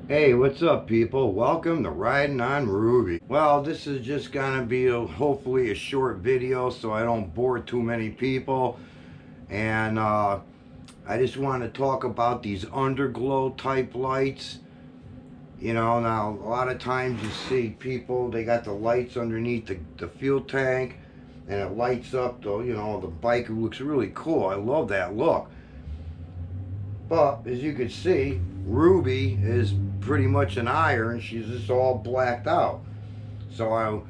Hey, what's up, people? Welcome to Riding on Ruby. Well, this is just gonna be hopefully a short video so I don't bore too many people. And I just want to talk about these underglow type lights. You know, now a lot of times you see people, they got the lights underneath the fuel tank and it lights up the bike. It looks really cool. I love that look. But as you can see, Ruby is pretty much an iron. She's just all blacked out. So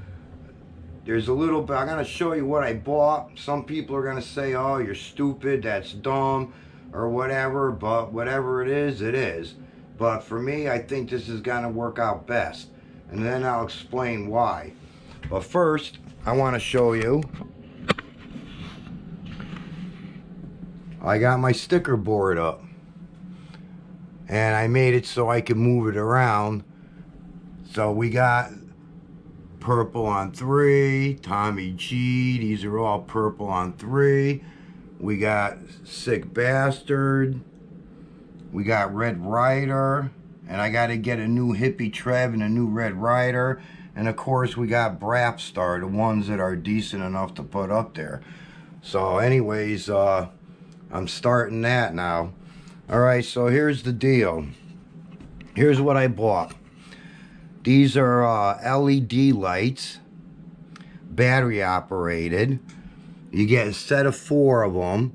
there's a little bit. I'm gonna show you what I bought. Some people are gonna say, "Oh, you're stupid. That's dumb," or whatever. But whatever it is, it is. But for me, I think this is gonna work out best, and then I'll explain why. But first, I want to show you. I got my sticker board up. And I made it so I could move it around. So we got purple on 3, Tommy G, these are all purple on 3. We got Sick Bastard. We got Red Rider. And I got to get a new Hippie Trev and a new Red Rider. And of course we got Brap Star, the ones that are decent enough to put up there. So anyways, I'm starting that now. Alright, so here's the deal. Here's what I bought. These are LED lights, battery operated. You get a set of 4 of them,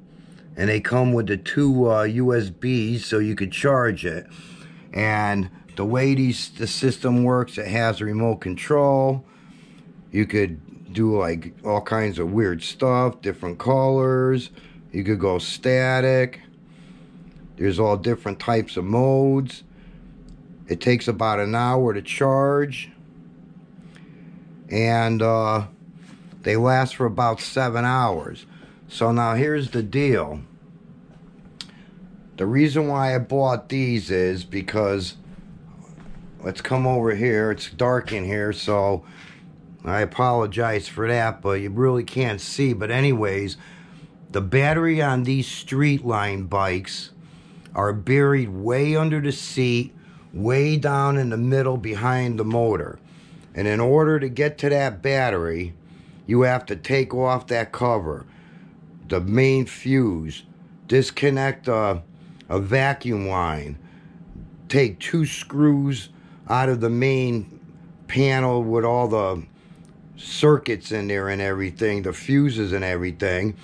and they come with the 2 USBs so you could charge it. And the way the system works, it has remote control. You could do like all kinds of weird stuff, different colors. You could go static. There's all different types of modes. It takes about an hour to charge. And they last for about 7 hours. So now here's the deal. The reason why I bought these is because, let's come over here. It's dark in here, so I apologize for that, but you really can't see. But anyways, the battery on these street line bikes are buried way under the seat, way down in the middle behind the motor. And in order to get to that battery, you have to take off that cover, the main fuse, disconnect a vacuum line, take 2 screws out of the main panel with all the circuits in there and everything, the fuses and everything.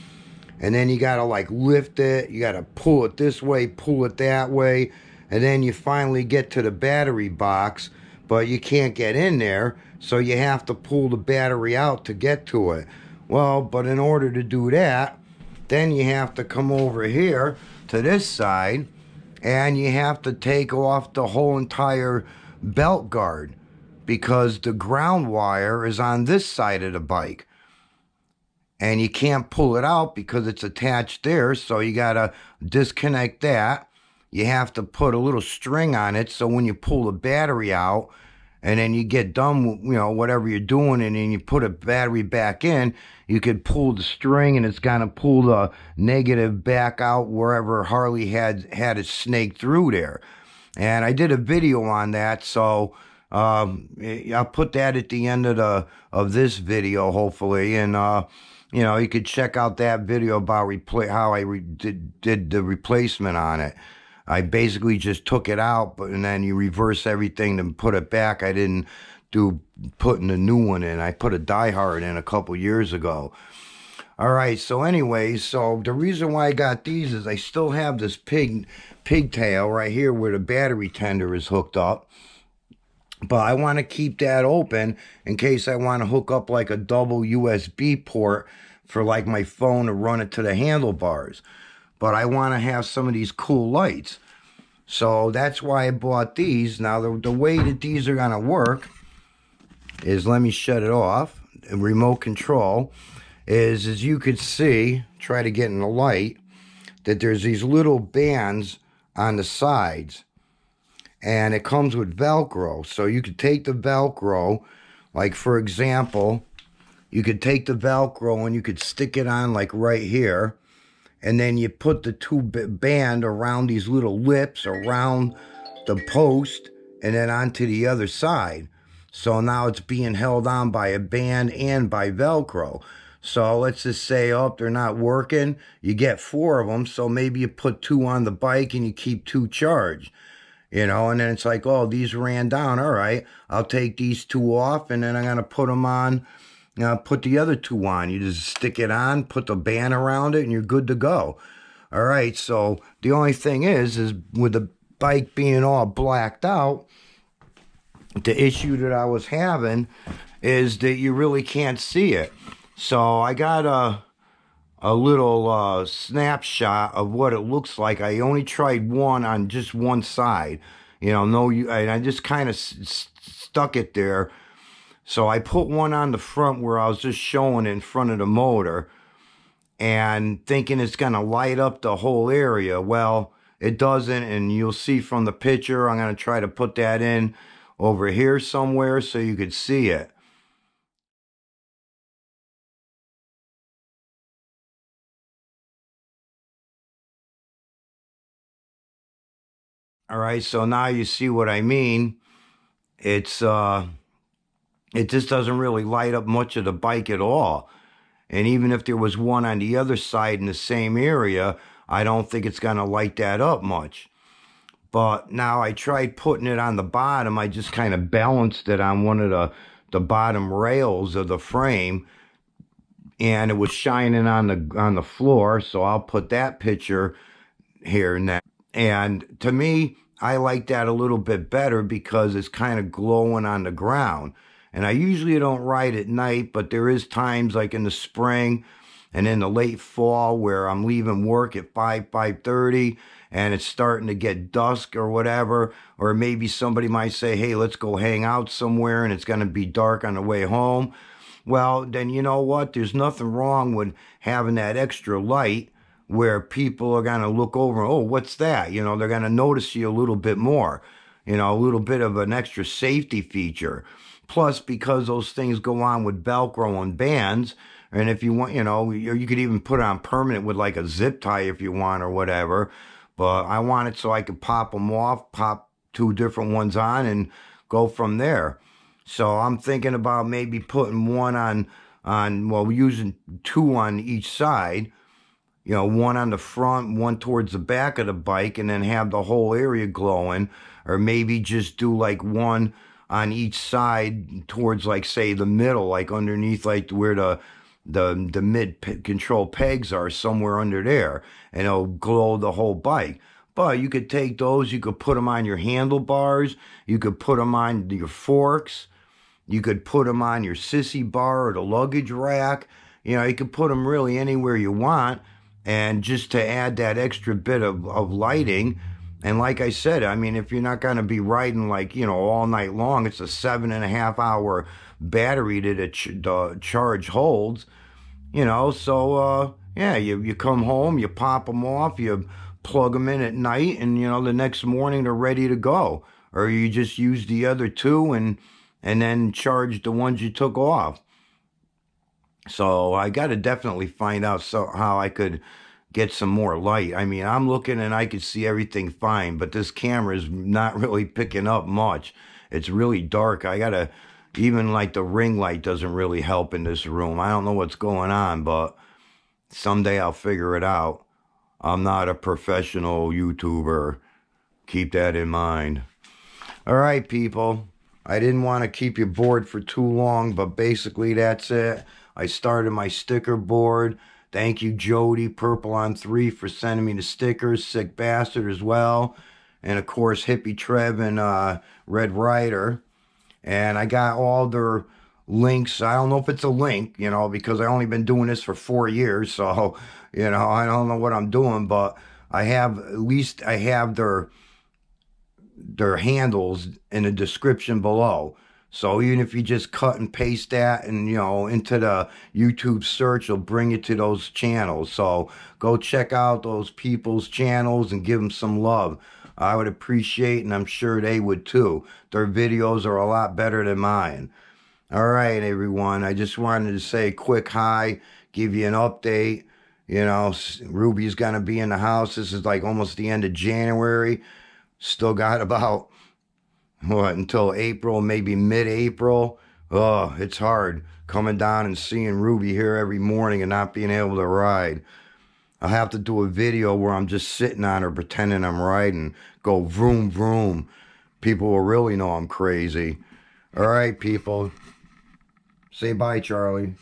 And then you gotta like lift it, you gotta pull it this way, pull it that way, and then you finally get to the battery box, but you can't get in there, so you have to pull the battery out to get to it. Well, but in order to do that, then you have to come over here to this side, and you have to take off the whole entire belt guard, because the ground wire is on this side of the bike. And you can't pull it out because it's attached there, so you gotta disconnect that. You have to put a little string on it, so when you pull the battery out, and then you get done with, whatever you're doing, and then you put a battery back in, you could pull the string, and it's gonna pull the negative back out wherever Harley had it snaked through there. And I did a video on that, so I'll put that at the end of this video, hopefully, and you could check out that video about how I did the replacement on it. I basically just took it out, and then you reverse everything and put it back. I didn't do putting the new one in. I put a diehard in a couple years ago. All right, so anyways, so the reason why I got these is I still have this pigtail right here where the battery tender is hooked up. But I want to keep that open in case I want to hook up like a double USB port for like my phone to run it to the handlebars. But I want to have some of these cool lights. So that's why I bought these. Now the way that these are going to work is, let me shut it off. Remote control is, as you could see, try to get in the light, that there's these little bands on the sides. And it comes with Velcro. So you could take the Velcro, like for example, you could take the Velcro and you could stick it on like right here. And then you put the 2 band around these little lips around the post. and then onto the other side. So now it's being held on by a band and by Velcro. So let's just say, oh, they're not working. You get 4 of them. So maybe you put 2 on the bike and you keep 2 charged, and then it's like, oh, these ran down. All right, I'll take these 2 off and then I'm going to put them on. Put the other 2 on. You just stick it on, put the band around it, and you're good to go. All right, so the only thing is with the bike being all blacked out, the issue that I was having is that you really can't see it. So I got a little snapshot of what it looks like. I only tried one on just one side, and I just kind of stuck it there. So I put one on the front where I was just showing it in front of the motor and thinking it's going to light up the whole area. Well, it doesn't, and you'll see from the picture. I'm going to try to put that in over here somewhere so you could see it. All right, so now you see what I mean. It's it just doesn't really light up much of the bike at all. And even if there was one on the other side in the same area, I don't think it's going to light that up much. But now I tried putting it on the bottom. I just kind of balanced it on one of the bottom rails of the frame, and it was shining on the floor. So I'll put that picture here now. And to me, I like that a little bit better because it's kind of glowing on the ground. And I usually don't ride at night, but there is times like in the spring and in the late fall where I'm leaving work at 5:30 and it's starting to get dusk or whatever. Or maybe somebody might say, hey, let's go hang out somewhere, and it's going to be dark on the way home. Well, then you know what? There's nothing wrong with having that extra light where people are going to look over, oh, what's that? They're going to notice you a little bit more, a little bit of an extra safety feature. Plus, because those things go on with Velcro and bands, and if you want, you could even put it on permanent with like a zip tie if you want or whatever. But I want it so I could pop them off, pop 2 different ones on, and go from there. So I'm thinking about maybe putting one well, using 2 on each side, one on the front, one towards the back of the bike, and then have the whole area glowing. Or maybe just do like one on each side towards, like, say, the middle, like underneath, like where the mid control pegs are, somewhere under there, and it'll glow the whole bike. But you could take those, you could put them on your handlebars, you could put them on your forks, you could put them on your sissy bar or the luggage rack. You could put them really anywhere you want. And just to add that extra bit of lighting. And like I said, I mean, if you're not going to be riding like, all night long, it's a 7.5-hour battery that the charge holds, So, yeah, you come home, you pop them off, you plug them in at night, and, the next morning they're ready to go. Or you just use the other 2 and then charge the ones you took off. So I got to definitely find out how I could get some more light. I mean, I'm looking and I can see everything fine, but this camera is not really picking up much. It's really dark. Even like the ring light doesn't really help in this room. I don't know what's going on, but someday I'll figure it out. I'm not a professional YouTuber. Keep that in mind. All right, people. I didn't want to keep you bored for too long, but basically that's it. I started my sticker board. Thank you, Jody, Purple on 3, for sending me the stickers. Sick Bastard as well. And, of course, Hippie Trev and Red Rider. And I got all their links. I don't know if it's a link, because I've only been doing this for 4 years. So, I don't know what I'm doing. But I have their handles in the description below. So even if you just cut and paste that and, into the YouTube search, it'll bring you to those channels. So go check out those people's channels and give them some love. I would appreciate, and I'm sure they would too. Their videos are a lot better than mine. All right, everyone. I just wanted to say a quick hi, give you an update. Ruby's going to be in the house. This is like almost the end of January. Still got about what, until April, maybe mid-April. Oh, it's hard coming down and seeing Ruby here every morning and not being able to ride. I'll have to do a video where I'm just sitting on her pretending I'm riding. Go vroom vroom. People will really know I'm crazy. All right, people. Say bye, Charlie.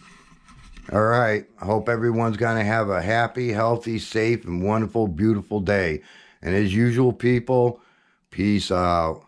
All right. I hope everyone's going to have a happy, healthy, safe, and wonderful, beautiful day. And as usual, people, peace out.